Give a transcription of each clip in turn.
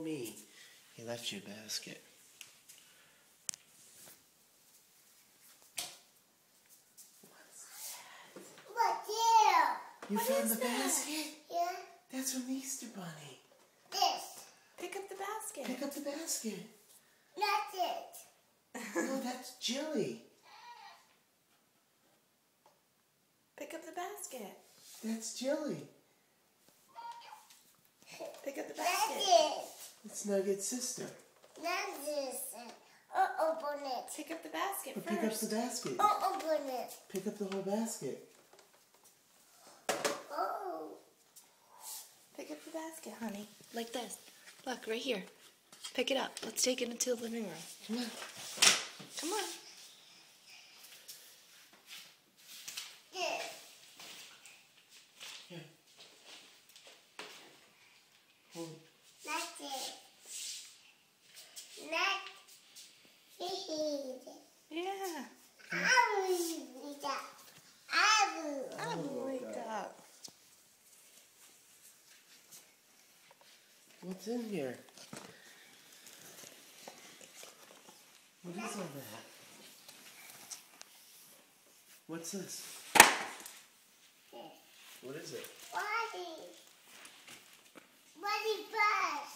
Me. He left you a basket. Look here. You found the basket? Yeah. That's from the Easter Bunny. This. Pick up the basket. Pick up the basket. That's it. No, that's Jilly. Pick up the basket. That's Jilly. Pick up the That's basket. it. It's Nugget's sister. That's this. Open it. Pick up the basket But first. pick up the basket. Open it. Pick up the whole basket. Oh. Pick up the basket, honey. Like this. Look, right here. Pick it up. Let's take it into the living room. Come on. Come on. This. Here. Hold it. That's it. That's it. Yeah. Wake up. What's in here? What is all that? What's this? What is it? Buddy bus.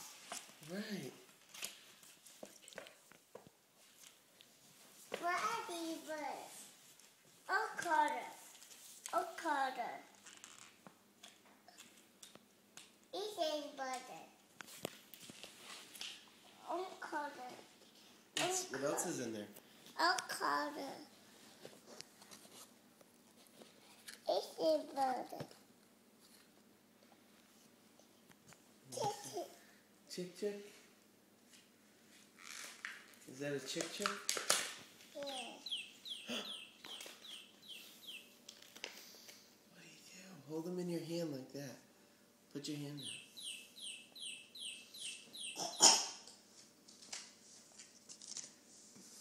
Right. Buddy bus. Oh, Carter. Oh, Carter. Eating butter. Oh, Carter. What else is in there? Oh, Carter. Eating butter. Chick chick? Is that a chick chick? Yeah. What do you do? Hold them in your hand like that. Put your hand out.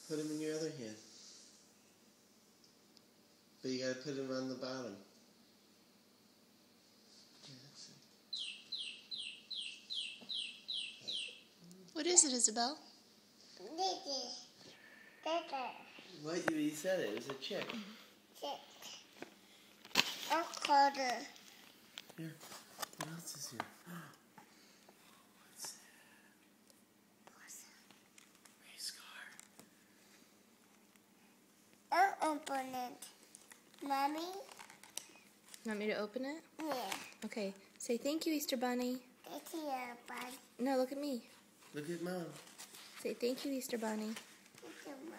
Put them in your other hand. But you gotta put them on the bottom. Yeah, that's it. What is it, Isabel? What? You said it. It was a chick. Oh, Carter. Here. What else is here? What's that? Race car. I'll open it. Mommy? You want me to open it? Yeah. Okay. Say thank you, Easter Bunny. It's here, bud. No, look at me. Look at Mom. Say thank you, Easter Bunny. It's your mom,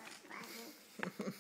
buddy.